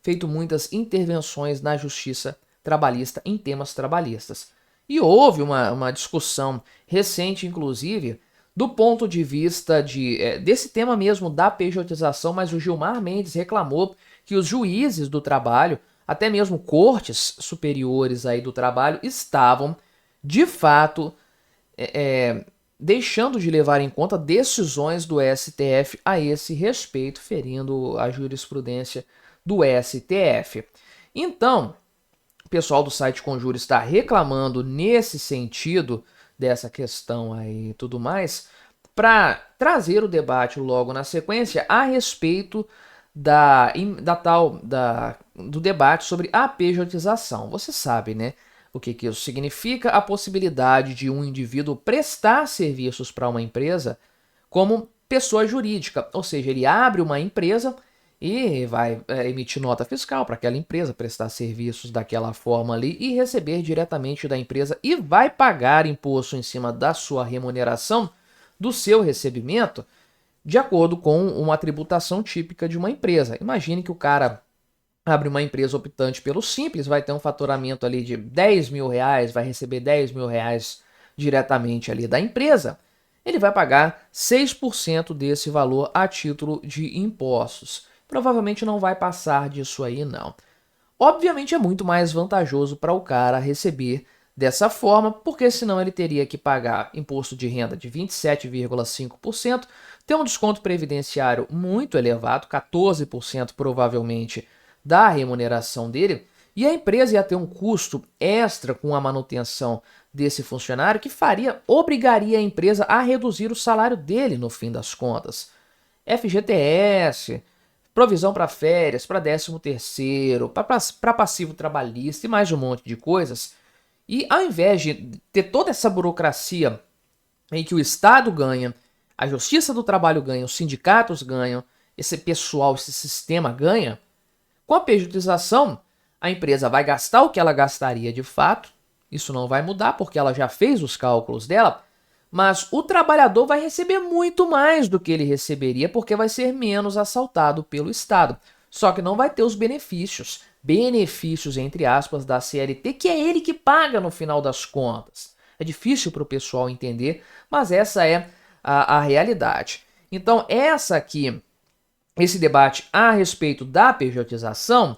feito muitas intervenções na justiça trabalhista em temas trabalhistas. E houve uma discussão recente, inclusive, do ponto de vista desse tema mesmo da pejotização, mas o Gilmar Mendes reclamou que os juízes do trabalho, até mesmo cortes superiores aí do trabalho, estavam, de fato, deixando de levar em conta decisões do STF a esse respeito, ferindo a jurisprudência do STF. Então, o pessoal do site Conjur está reclamando nesse sentido dessa questão aí e tudo mais, para trazer o debate logo na sequência a respeito do debate sobre a pejotização. Você sabe, né? O que isso significa? A possibilidade de um indivíduo prestar serviços para uma empresa como pessoa jurídica, ou seja, ele abre uma empresa e vai emitir nota fiscal para aquela empresa, prestar serviços daquela forma ali e receber diretamente da empresa e vai pagar imposto em cima da sua remuneração, do seu recebimento, de acordo com uma tributação típica de uma empresa. Imagine que o cara abre uma empresa optante pelo Simples, vai ter um faturamento ali de R$10 mil, vai receber R$10 mil diretamente ali da empresa. ele vai pagar 6% desse valor a título de impostos. Provavelmente não vai passar disso aí, não. Obviamente é muito mais vantajoso para o cara receber dessa forma, porque senão ele teria que pagar imposto de renda de 27,5%, ter um desconto previdenciário muito elevado, 14% provavelmente da remuneração dele, e a empresa ia ter um custo extra com a manutenção desse funcionário que obrigaria a empresa a reduzir o salário dele no fim das contas. FGTS, provisão para férias, para 13º, para passivo trabalhista e mais um monte de coisas. E ao invés de ter toda essa burocracia em que o Estado ganha, a Justiça do Trabalho ganha, os sindicatos ganham, esse pessoal, esse sistema ganha, com a pejotização, a empresa vai gastar o que ela gastaria de fato, isso não vai mudar porque ela já fez os cálculos dela, mas o trabalhador vai receber muito mais do que ele receberia porque vai ser menos assaltado pelo Estado. Só que não vai ter os benefícios entre aspas, da CLT, que é ele que paga no final das contas. É difícil para o pessoal entender, mas essa é a realidade. Então, esse debate a respeito da pejotização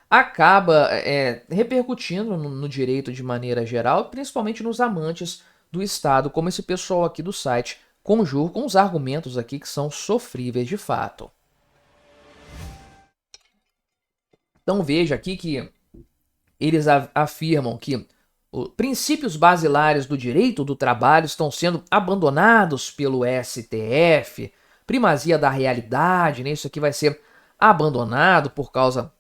acaba repercutindo no direito de maneira geral, principalmente nos amantes do Estado, como esse pessoal aqui do site conjura com os argumentos aqui que são sofríveis de fato. Então veja aqui que eles afirmam que os princípios basilares do direito do trabalho estão sendo abandonados pelo STF, primazia da realidade, né? Isso aqui vai ser abandonado por causa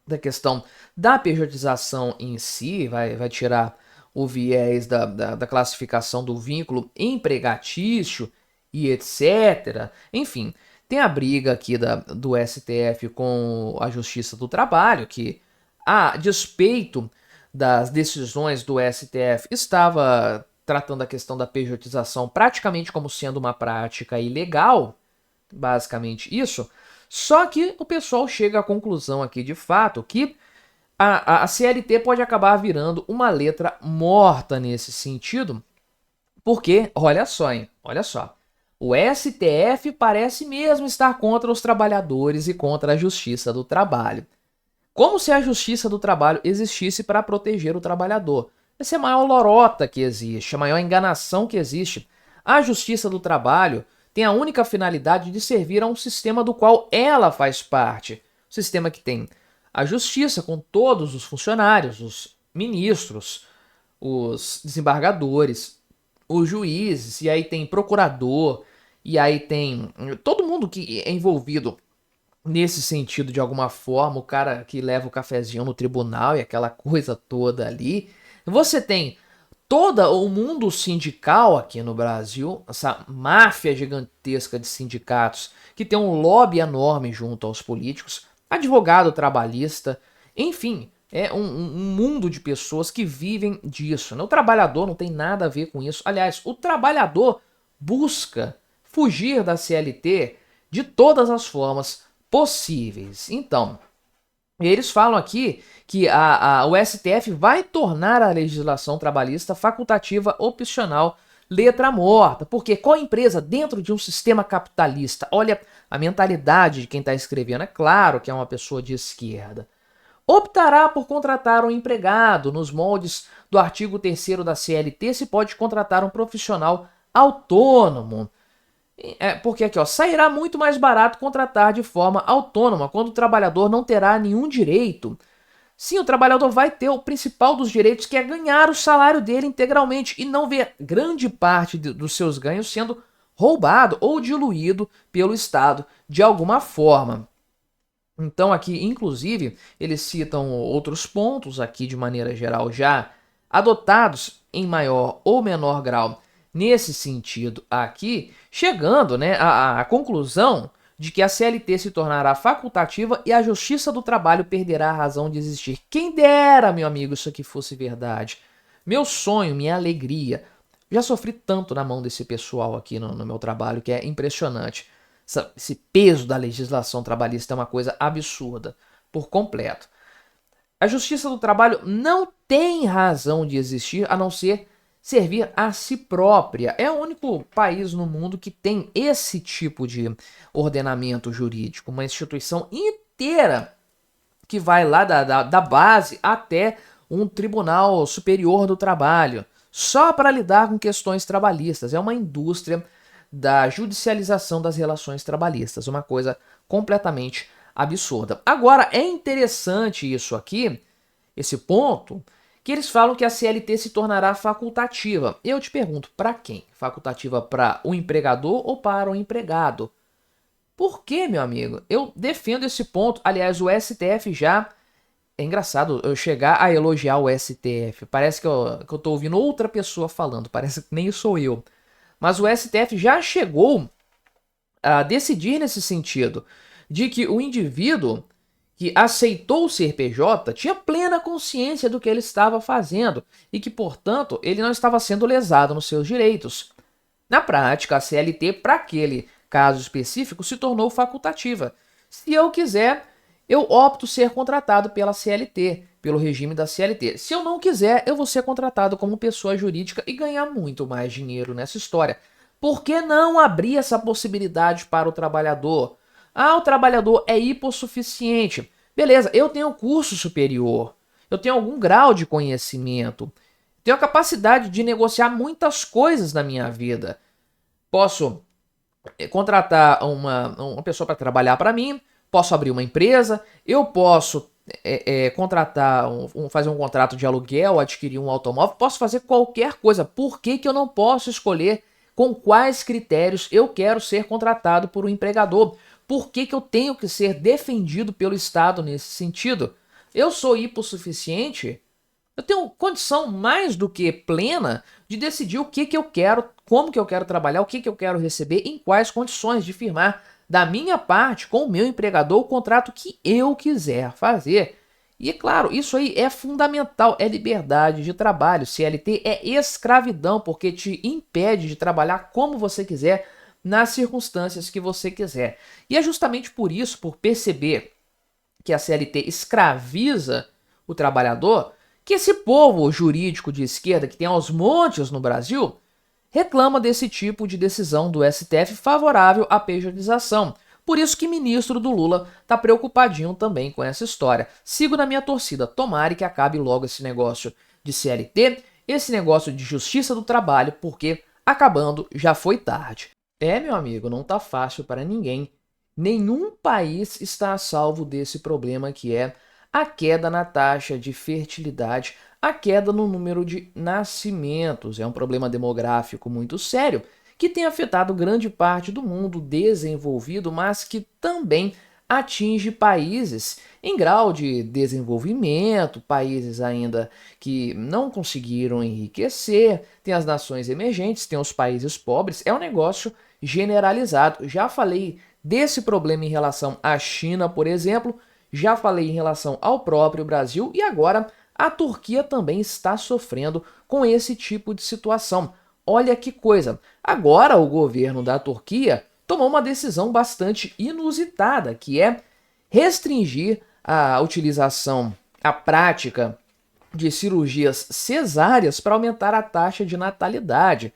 da questão da pejotização em si, vai tirar o viés da classificação do vínculo empregatício e etc. Enfim, tem a briga aqui do STF com a Justiça do Trabalho, que, a despeito das decisões do STF, estava tratando a questão da pejotização praticamente como sendo uma prática ilegal, basicamente isso, só que o pessoal chega à conclusão aqui de fato que a CLT pode acabar virando uma letra morta nesse sentido, porque, olha só, o STF parece mesmo estar contra os trabalhadores e contra a Justiça do Trabalho. Como se a Justiça do Trabalho existisse para proteger o trabalhador. Essa é a maior lorota que existe, a maior enganação que existe. A Justiça do Trabalho tem a única finalidade de servir a um sistema do qual ela faz parte. O sistema que tem a Justiça com todos os funcionários, os ministros, os desembargadores, os juízes, e aí tem procurador, e aí tem todo mundo que é envolvido nesse sentido de alguma forma, o cara que leva o cafezinho no tribunal e aquela coisa toda ali. Você tem todo o mundo sindical aqui no Brasil, essa máfia gigantesca de sindicatos que tem um lobby enorme junto aos políticos, advogado trabalhista, enfim, é um mundo de pessoas que vivem disso, né? O trabalhador não tem nada a ver com isso. Aliás, o trabalhador busca fugir da CLT de todas as formas possíveis. Então, eles falam aqui que o STF vai tornar a legislação trabalhista facultativa opcional letra morta. Porque qual empresa dentro de um sistema capitalista, olha a mentalidade de quem está escrevendo, é claro que é uma pessoa de esquerda, optará por contratar um empregado nos moldes do artigo 3º da CLT, se pode contratar um profissional autônomo. Porque aqui, sairá muito mais barato contratar de forma autônoma, quando o trabalhador não terá nenhum direito. Sim, o trabalhador vai ter o principal dos direitos, que é ganhar o salário dele integralmente e não ver grande parte dos seus ganhos sendo roubado ou diluído pelo Estado de alguma forma. Então aqui, inclusive, eles citam outros pontos aqui de maneira geral já adotados em maior ou menor grau nesse sentido aqui, chegando, né, à conclusão de que a CLT se tornará facultativa e a Justiça do Trabalho perderá a razão de existir. Quem dera, meu amigo, isso aqui fosse verdade. Meu sonho, minha alegria. Já sofri tanto na mão desse pessoal aqui no meu trabalho que é impressionante. Esse peso da legislação trabalhista é uma coisa absurda, por completo. A Justiça do Trabalho não tem razão de existir, a não ser servir a si própria. É o único país no mundo que tem esse tipo de ordenamento jurídico, uma instituição inteira que vai lá da base até um tribunal superior do trabalho, só para lidar com questões trabalhistas. É uma indústria da judicialização das relações trabalhistas, uma coisa completamente absurda. Agora, é interessante isso aqui, esse ponto, que eles falam que a CLT se tornará facultativa. Eu te pergunto, para quem? Facultativa para o empregador ou para o empregado? Por quê, meu amigo? Eu defendo esse ponto. Aliás, o STF já... É engraçado eu chegar a elogiar o STF. Parece que eu tô ouvindo outra pessoa falando. Parece que nem sou eu. Mas o STF já chegou a decidir nesse sentido. De que o indivíduo que aceitou ser PJ tinha plena consciência do que ele estava fazendo. E que, portanto, ele não estava sendo lesado nos seus direitos. Na prática, a CLT, para aquele caso específico, se tornou facultativa. Se eu quiser, eu opto ser contratado pela CLT, pelo regime da CLT. Se eu não quiser, eu vou ser contratado como pessoa jurídica e ganhar muito mais dinheiro nessa história. Por que não abrir essa possibilidade para o trabalhador? Ah, o trabalhador é hipossuficiente. Beleza, eu tenho curso superior, eu tenho algum grau de conhecimento, tenho a capacidade de negociar muitas coisas na minha vida. Posso contratar uma pessoa para trabalhar para mim, posso abrir uma empresa, eu posso contratar, fazer um contrato de aluguel, adquirir um automóvel, posso fazer qualquer coisa. Por que que eu não posso escolher com quais critérios eu quero ser contratado por um empregador? Por que que eu tenho que ser defendido pelo Estado nesse sentido? Eu sou hipossuficiente? Eu tenho condição mais do que plena de decidir o que que eu quero, como que eu quero trabalhar, o que que eu quero receber, em quais condições de firmar da minha parte com o meu empregador o contrato que eu quiser fazer. E é claro, isso aí é fundamental, é liberdade de trabalho. CLT é escravidão porque te impede de trabalhar como você quiser, nas circunstâncias que você quiser. E é justamente por isso, por perceber que a CLT escraviza o trabalhador, que esse povo jurídico de esquerda, que tem aos montes no Brasil, reclama desse tipo de decisão do STF favorável à pejotização. Por isso que o ministro do Lula tá preocupadinho também com essa história. Sigo na minha torcida, tomara que acabe logo esse negócio de CLT, esse negócio de justiça do trabalho, porque acabando já foi tarde. É, meu amigo, não tá fácil para ninguém. Nenhum país está a salvo desse problema que é a queda na taxa de fertilidade, a queda no número de nascimentos. É um problema demográfico muito sério que tem afetado grande parte do mundo desenvolvido, mas que também atinge países em grau de desenvolvimento, países ainda que não conseguiram enriquecer, tem as nações emergentes, tem os países pobres, é um negócio generalizado. Já falei desse problema em relação à China, por exemplo, já falei em relação ao próprio Brasil e agora a Turquia também está sofrendo com esse tipo de situação. Olha que coisa, agora o governo da Turquia tomou uma decisão bastante inusitada, que é restringir a utilização, a prática de cirurgias cesáreas para aumentar a taxa de natalidade.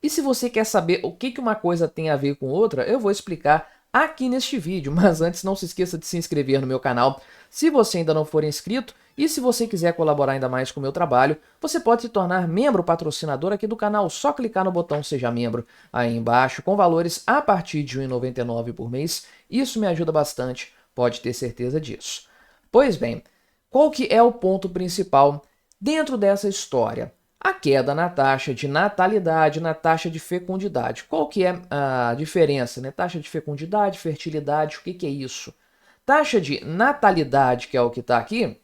E se você quer saber o que uma coisa tem a ver com outra, eu vou explicar aqui neste vídeo. Mas antes, não se esqueça de se inscrever no meu canal se você ainda não for inscrito. E se você quiser colaborar ainda mais com o meu trabalho, você pode se tornar membro patrocinador aqui do canal. Só clicar no botão Seja Membro aí embaixo, com valores a partir de R$ 1,99 por mês. Isso me ajuda bastante, pode ter certeza disso. Pois bem, qual que é o ponto principal dentro dessa história? A queda na taxa de natalidade, na taxa de fecundidade. Qual que é a diferença, né? Taxa de fecundidade, fertilidade, o que que é isso? Taxa de natalidade, que é o que está aqui,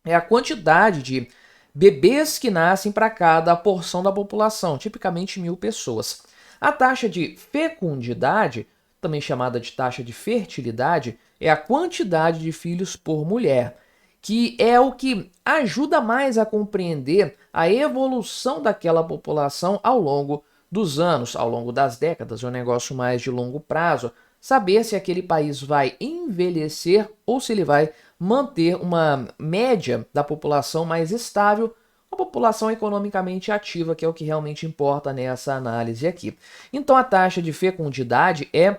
é a quantidade de bebês que nascem para cada porção da população, tipicamente 1.000 pessoas. A taxa de fecundidade, também chamada de taxa de fertilidade, é a quantidade de filhos por mulher, que é o que ajuda mais a compreender a evolução daquela população ao longo dos anos, ao longo das décadas, é um negócio mais de longo prazo, saber se aquele país vai envelhecer ou se ele vai manter uma média da população mais estável uma população economicamente ativa, que é o que realmente importa nessa análise aqui. Então a taxa de fecundidade é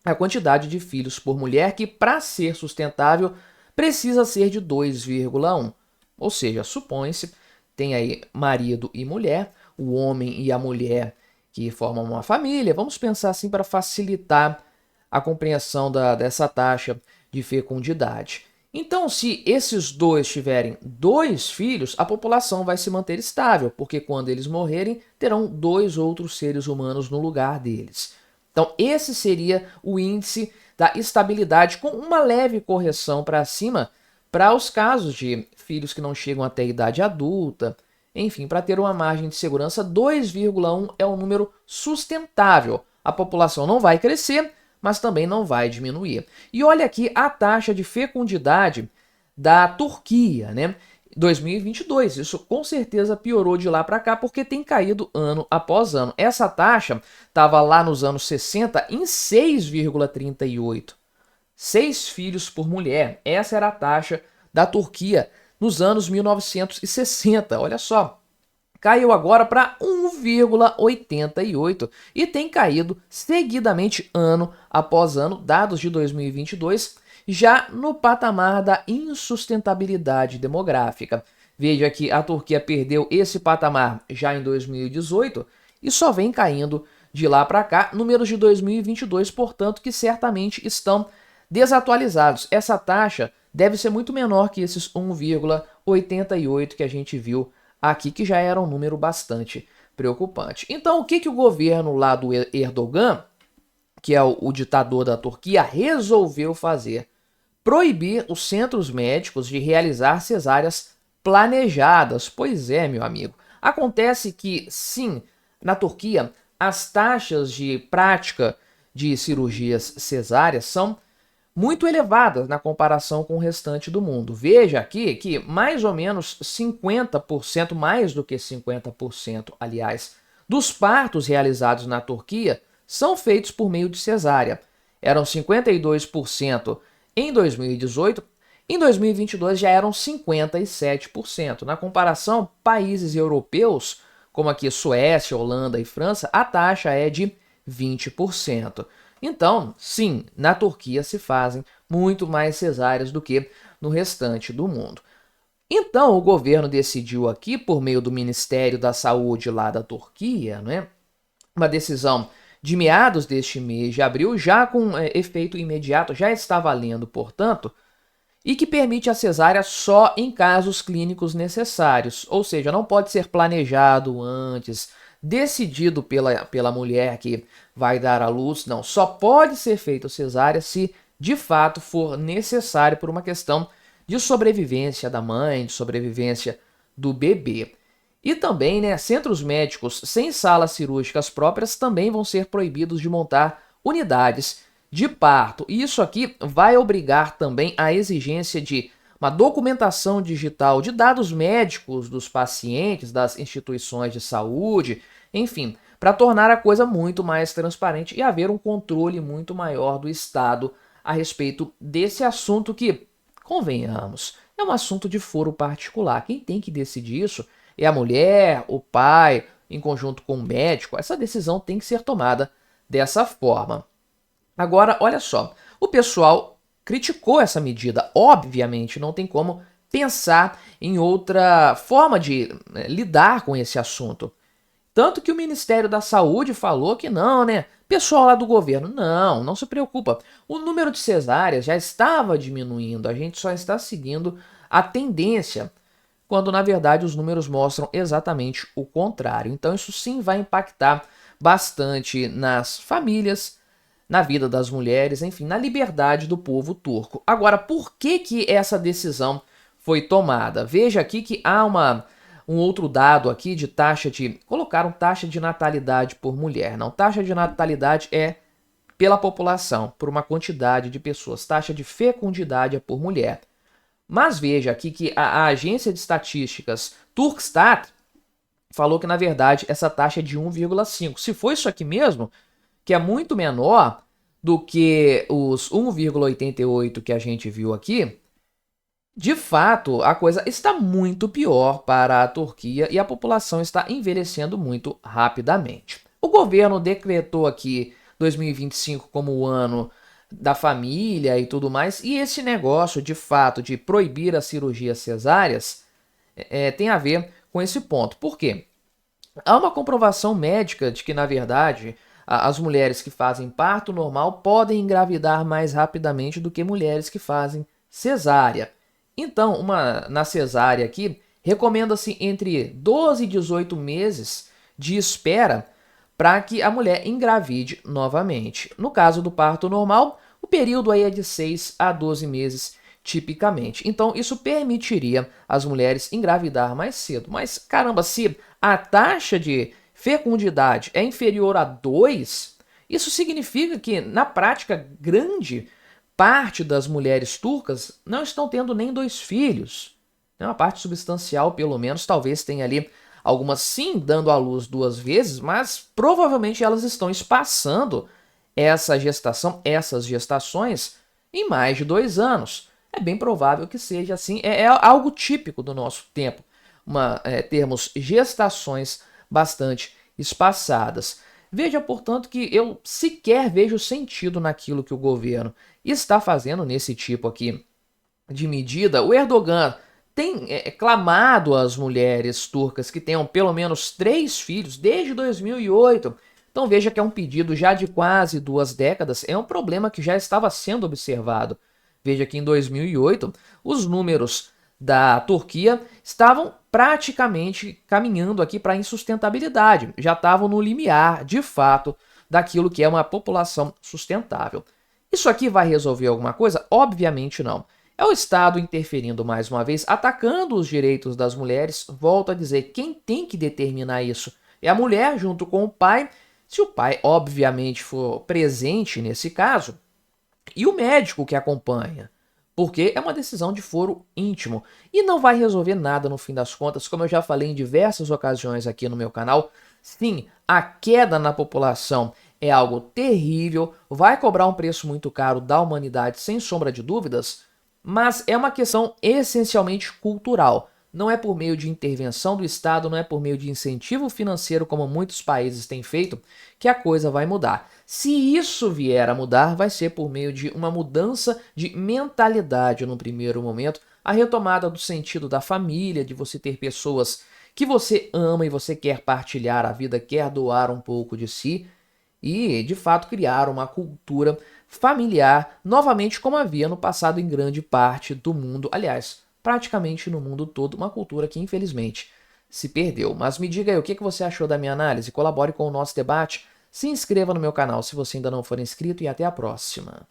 a quantidade de filhos por mulher que, para ser sustentável, precisa ser de 2,1. Ou seja, supõe-se, tem aí marido e mulher, o homem e a mulher que formam uma família. Vamos pensar assim para facilitar a compreensão dessa taxa de fecundidade. Então, se esses dois tiverem 2 filhos, a população vai se manter estável, porque quando eles morrerem, terão 2 outros seres humanos no lugar deles. Então, esse seria o índice da estabilidade, com uma leve correção para cima para os casos de filhos que não chegam até a idade adulta. Enfim, para ter uma margem de segurança, 2,1 é um número sustentável. A população não vai crescer, mas também não vai diminuir. E olha aqui a taxa de fecundidade da Turquia, né? 2022, isso com certeza piorou de lá para cá porque tem caído ano após ano. Essa taxa estava lá nos anos 60 em 6,38. 6 filhos por mulher. Essa era a taxa da Turquia nos anos 1960. Olha só. Caiu agora para 1,88 e tem caído seguidamente ano após ano, dados de 2022, já no patamar da insustentabilidade demográfica. Veja que a Turquia perdeu esse patamar já em 2018 e só vem caindo de lá para cá. Números de 2022, portanto, que certamente estão desatualizados. Essa taxa deve ser muito menor que esses 1,88 que a gente viu aqui, que já era um número bastante preocupante. Então, o que o governo lá do Erdogan, que é o ditador da Turquia, resolveu fazer? Proibir os centros médicos de realizar cesáreas planejadas. Pois é, meu amigo. Acontece que, sim, na Turquia, as taxas de prática de cirurgias cesáreas são muito elevadas na comparação com o restante do mundo. Veja aqui que mais ou menos 50%, mais do que 50%, aliás, dos partos realizados na Turquia são feitos por meio de cesárea. Eram 52% em 2018, em 2022 já eram 57%. Na comparação, países europeus, como aqui Suécia, Holanda e França, a taxa é de 20%. Então, sim, na Turquia se fazem muito mais cesáreas do que no restante do mundo. Então, o governo decidiu aqui, por meio do Ministério da Saúde lá da Turquia, né, uma decisão de meados deste mês de abril, já com efeito imediato, já está valendo, portanto, e que permite a cesárea só em casos clínicos necessários, ou seja, não pode ser planejado antes, decidido pela mulher que vai dar à luz, não. Só pode ser feita cesárea se de fato for necessário por uma questão de sobrevivência da mãe, de sobrevivência do bebê. E também, né, centros médicos sem salas cirúrgicas próprias também vão ser proibidos de montar unidades de parto. E isso aqui vai obrigar também a exigência de uma documentação digital de dados médicos dos pacientes, das instituições de saúde, enfim, para tornar a coisa muito mais transparente e haver um controle muito maior do Estado a respeito desse assunto que, convenhamos, é um assunto de foro particular. Quem tem que decidir isso é a mulher, o pai, em conjunto com o médico. Essa decisão tem que ser tomada dessa forma. Agora, olha só, o pessoal criticou essa medida. Obviamente, não tem como pensar em outra forma de lidar com esse assunto. Tanto que o Ministério da Saúde falou que não, né? Pessoal lá do governo, não se preocupa. O número de cesáreas já estava diminuindo, a gente só está seguindo a tendência, quando na verdade os números mostram exatamente o contrário. Então isso sim vai impactar bastante nas famílias, na vida das mulheres, enfim, na liberdade do povo turco. Agora, por que essa decisão foi tomada? Veja aqui que há um outro dado aqui de taxa de... Colocaram taxa de natalidade por mulher. Não, taxa de natalidade é pela população, por uma quantidade de pessoas. Taxa de fecundidade é por mulher. Mas veja aqui que a agência de estatísticas Turkstat falou que, na verdade, essa taxa é de 1,5. Se for isso aqui mesmo, que é muito menor do que os 1,88 que a gente viu aqui, De fato, a coisa está muito pior para a Turquia e a população está envelhecendo muito rapidamente. O governo decretou aqui 2025 como o ano da família e tudo mais, e esse negócio de fato de proibir as cirurgias cesáreas tem a ver com esse ponto. Por quê? Há uma comprovação médica de que, na verdade, as mulheres que fazem parto normal podem engravidar mais rapidamente do que mulheres que fazem cesárea. Então, na cesárea aqui, recomenda-se entre 12 e 18 meses de espera para que a mulher engravide novamente. No caso do parto normal, o período aí é de 6 a 12 meses tipicamente. Então, isso permitiria as mulheres engravidar mais cedo. Mas, caramba, se a taxa de fecundidade é inferior a 2, isso significa que, na prática, grande parte das mulheres turcas não estão tendo nem 2 filhos. Uma parte substancial, pelo menos, talvez tenha ali algumas sim dando à luz 2 vezes, mas provavelmente elas estão espaçando essas gestações em mais de 2 anos. É bem provável que seja assim, é algo típico do nosso tempo, termos gestações bastante espaçadas. Veja, portanto, que eu sequer vejo sentido naquilo que o governo está fazendo nesse tipo aqui de medida. O Erdogan tem clamado às mulheres turcas que tenham pelo menos 3 filhos desde 2008. Então veja que é um pedido já de quase 2 décadas, é um problema que já estava sendo observado. Veja que em 2008 os números da Turquia estavam praticamente caminhando aqui para a insustentabilidade, já estavam no limiar, de fato, daquilo que é uma população sustentável. Isso aqui vai resolver alguma coisa? Obviamente não. É o Estado interferindo mais uma vez, atacando os direitos das mulheres. Volto a dizer, quem tem que determinar isso é a mulher junto com o pai, se o pai obviamente for presente nesse caso, e o médico que acompanha, porque é uma decisão de foro íntimo e não vai resolver nada no fim das contas, como eu já falei em diversas ocasiões aqui no meu canal. Sim, a queda na população é algo terrível, vai cobrar um preço muito caro da humanidade, sem sombra de dúvidas, mas é uma questão essencialmente cultural. Não é por meio de intervenção do Estado, não é por meio de incentivo financeiro, como muitos países têm feito, que a coisa vai mudar. Se isso vier a mudar, vai ser por meio de uma mudança de mentalidade no primeiro momento, a retomada do sentido da família, de você ter pessoas que você ama e você quer partilhar a vida, quer doar um pouco de si, e de fato criar uma cultura familiar, novamente como havia no passado em grande parte do mundo, aliás, praticamente no mundo todo, uma cultura que infelizmente se perdeu. Mas me diga aí, o que você achou da minha análise? Colabore com o nosso debate, se inscreva no meu canal se você ainda não for inscrito e até a próxima.